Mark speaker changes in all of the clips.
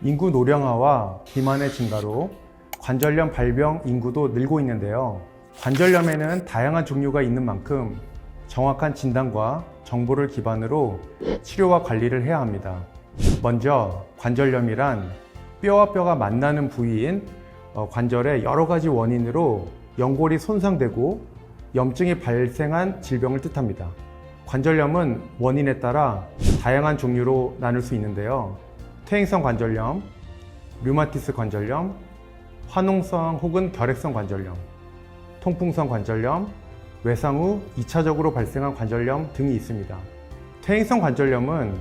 Speaker 1: 인구 노령화와 비만의 증가로 관절염 발병 인구도 늘고 있는데요. 관절염에는 다양한 종류가 있는 만큼 정확한 진단과 정보를 기반으로 치료와 관리를 해야 합니다. 먼저 관절염이란 뼈와 뼈가 만나는 부위인 관절의 여러 가지 원인으로 연골이 손상되고 염증이 발생한 질병을 뜻합니다. 관절염은 원인에 따라 다양한 종류로 나눌 수 있는데요. 퇴행성 관절염, 류마티스 관절염, 화농성 혹은 결핵성 관절염, 통풍성 관절염, 외상 후 2차적으로 발생한 관절염 등이 있습니다. 퇴행성 관절염은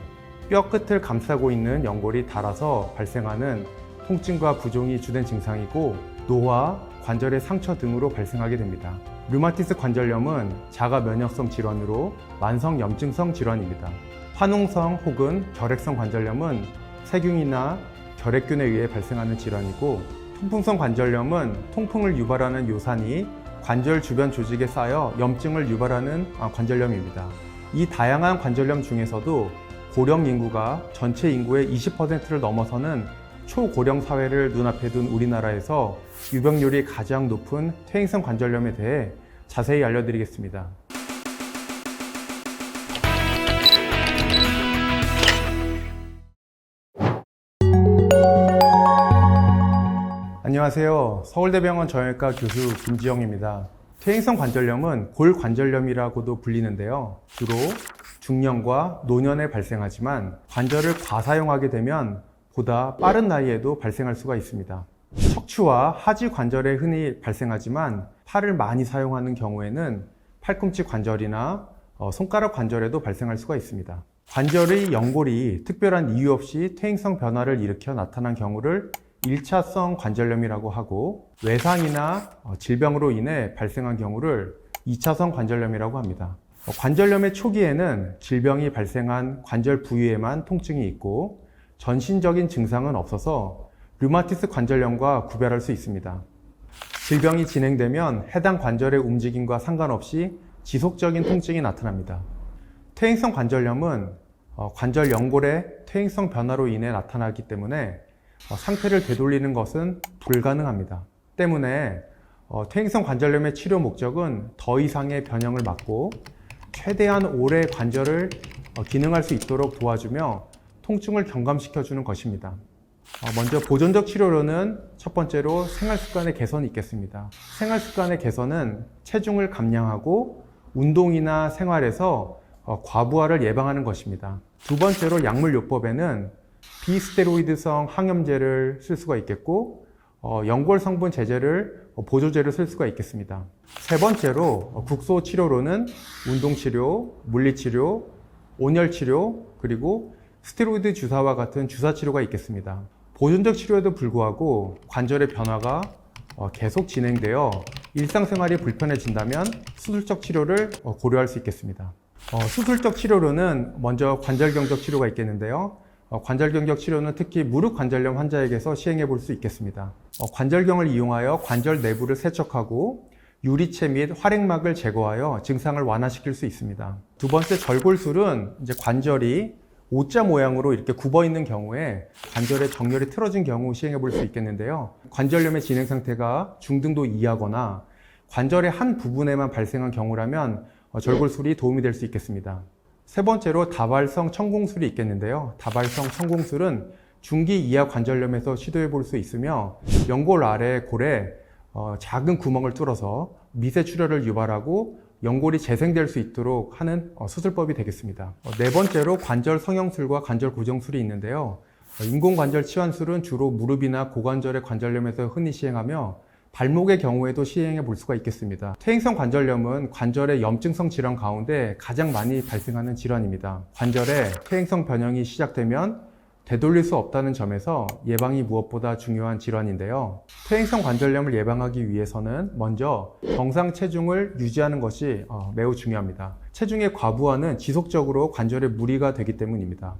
Speaker 1: 뼈 끝을 감싸고 있는 연골이 닳아서 발생하는 통증과 부종이 주된 증상이고 노화, 관절의 상처 등으로 발생하게 됩니다. 류마티스 관절염은 자가 면역성 질환으로 만성 염증성 질환입니다. 화농성 혹은 결핵성 관절염은 세균이나 결핵균에 의해 발생하는 질환이고, 통풍성 관절염은 통풍을 유발하는 요산이 관절 주변 조직에 쌓여 염증을 유발하는 관절염입니다. 이 다양한 관절염 중에서도 고령 인구가 전체 인구의 20%를 넘어서는 초고령 사회를 눈앞에 둔 우리나라에서 유병률이 가장 높은 퇴행성 관절염에 대해 자세히 알려드리겠습니다. 안녕하세요. 서울대병원 정형외과 교수 김지영입니다. 퇴행성 관절염은 골관절염이라고도 불리는데요. 주로 중년과 노년에 발생하지만 관절을 과사용하게 되면 보다 빠른 나이에도 발생할 수가 있습니다. 척추와 하지 관절에 흔히 발생하지만 팔을 많이 사용하는 경우에는 팔꿈치 관절이나 손가락 관절에도 발생할 수가 있습니다. 관절의 연골이 특별한 이유 없이 퇴행성 변화를 일으켜 나타난 경우를 1차성 관절염이라고 하고, 외상이나 질병으로 인해 발생한 경우를 2차성 관절염이라고 합니다. 관절염의 초기에는 질병이 발생한 관절 부위에만 통증이 있고 전신적인 증상은 없어서 류마티스 관절염과 구별할 수 있습니다. 질병이 진행되면 해당 관절의 움직임과 상관없이 지속적인 통증이 나타납니다. 퇴행성 관절염은 관절 연골의 퇴행성 변화로 인해 나타나기 때문에 상태를 되돌리는 것은 불가능합니다. 때문에 퇴행성 관절염의 치료 목적은 더 이상의 변형을 막고 최대한 오래 관절을 기능할 수 있도록 도와주며 통증을 경감시켜주는 것입니다. 먼저 보존적 치료로는 첫 번째로 생활습관의 개선이 있겠습니다. 생활습관의 개선은 체중을 감량하고 운동이나 생활에서 과부하를 예방하는 것입니다. 두 번째로 약물요법에는 비스테로이드성 항염제를 쓸 수가 있겠고, 연골 성분 제제를 보조제를 쓸 수가 있겠습니다. 세 번째로 국소 치료로는 운동치료, 물리치료, 온열치료, 그리고 스테로이드 주사와 같은 주사치료가 있겠습니다. 보존적 치료에도 불구하고 관절의 변화가 계속 진행되어 일상생활이 불편해진다면 수술적 치료를 고려할 수 있겠습니다. 수술적 치료로는 먼저 관절경적 치료가 있겠는데요. 관절경적 치료는 특히 무릎 관절염 환자에게서 시행해 볼 수 있겠습니다. 관절경을 이용하여 관절 내부를 세척하고 유리체 및 활액막을 제거하여 증상을 완화시킬 수 있습니다. 두 번째 절골술은 관절이 O자 모양으로 이렇게 굽어 있는 경우에 관절의 정렬이 틀어진 경우 시행해 볼 수 있겠는데요. 관절염의 진행 상태가 중등도 이하거나 관절의 한 부분에만 발생한 경우라면 절골술이 도움이 될 수 있겠습니다. 세 번째로 다발성 천공술이 있겠는데요. 다발성 천공술은 중기 이하 관절염에서 시도해 볼 수 있으며 연골 아래 골에 작은 구멍을 뚫어서 미세 출혈을 유발하고 연골이 재생될 수 있도록 하는 수술법이 되겠습니다. 네 번째로 관절 성형술과 관절 고정술이 있는데요. 인공관절 치환술은 주로 무릎이나 고관절의 관절염에서 흔히 시행하며 발목의 경우에도 시행해 볼 수가 있겠습니다. 퇴행성 관절염은 관절의 염증성 질환 가운데 가장 많이 발생하는 질환입니다. 관절에 퇴행성 변형이 시작되면 되돌릴 수 없다는 점에서 예방이 무엇보다 중요한 질환인데요. 퇴행성 관절염을 예방하기 위해서는 먼저 정상 체중을 유지하는 것이 매우 중요합니다. 체중의 과부하는 지속적으로 관절에 무리가 되기 때문입니다.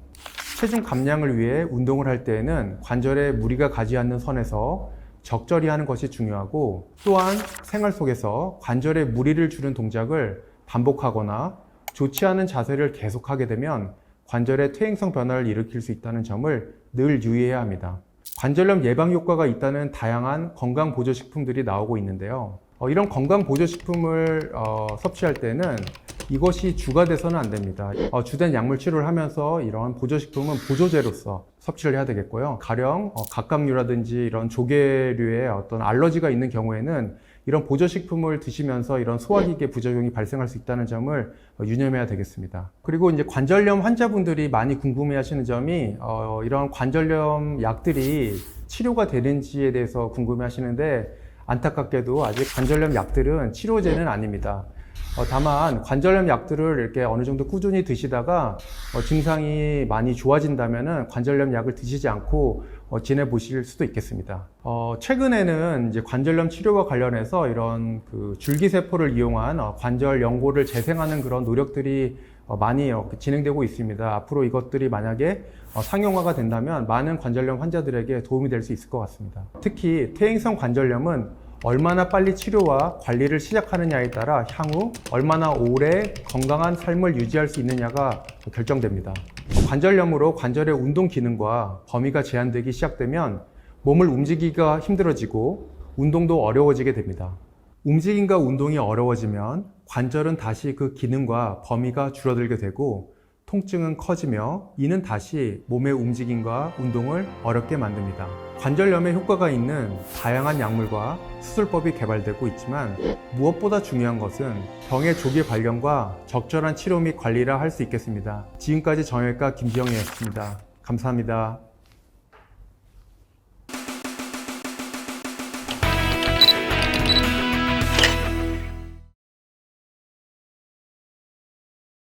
Speaker 1: 체중 감량을 위해 운동을 할 때에는 관절에 무리가 가지 않는 선에서 적절히 하는 것이 중요하고, 또한 생활 속에서 관절에 무리를 주는 동작을 반복하거나 좋지 않은 자세를 계속하게 되면 관절의 퇴행성 변화를 일으킬 수 있다는 점을 늘 유의해야 합니다. 관절염 예방 효과가 있다는 다양한 건강 보조식품들이 나오고 있는데요. 이런 건강 보조식품을 섭취할 때는 이것이 주가 돼서는 안 됩니다. 주된 약물 치료를 하면서 이런 보조식품은 보조제로서 섭취를 해야 되겠고요. 가령 각각류라든지 이런 조개류의 어떤 알러지가 있는 경우에는 이런 보조식품을 드시면서 이런 소화기계 부작용이 발생할 수 있다는 점을 유념해야 되겠습니다. 그리고 이제 관절염 환자분들이 많이 궁금해 하시는 점이 이런 관절염 약들이 치료가 되는지에 대해서 궁금해 하시는데, 안타깝게도 아직 관절염 약들은 치료제는 아닙니다. 다만 관절염 약들을 이렇게 어느 정도 꾸준히 드시다가 증상이 많이 좋아진다면은 관절염 약을 드시지 않고 지내보실 수도 있겠습니다. 최근에는 이제 관절염 치료와 관련해서 이런 그 줄기세포를 이용한 관절 연골을 재생하는 그런 노력들이 많이 진행되고 있습니다. 앞으로 이것들이 만약에 상용화가 된다면 많은 관절염 환자들에게 도움이 될 수 있을 것 같습니다. 특히 퇴행성 관절염은 얼마나 빨리 치료와 관리를 시작하느냐에 따라 향후 얼마나 오래 건강한 삶을 유지할 수 있느냐가 결정됩니다. 관절염으로 관절의 운동 기능과 범위가 제한되기 시작되면 몸을 움직이기가 힘들어지고 운동도 어려워지게 됩니다. 움직임과 운동이 어려워지면 관절은 다시 그 기능과 범위가 줄어들게 되고 통증은 커지며 이는 다시 몸의 움직임과 운동을 어렵게 만듭니다. 관절염에 효과가 있는 다양한 약물과 수술법이 개발되고 있지만 무엇보다 중요한 것은 병의 조기 발견과 적절한 치료 및 관리라 할 수 있겠습니다. 지금까지 정형외과 김지영이었습니다. 감사합니다.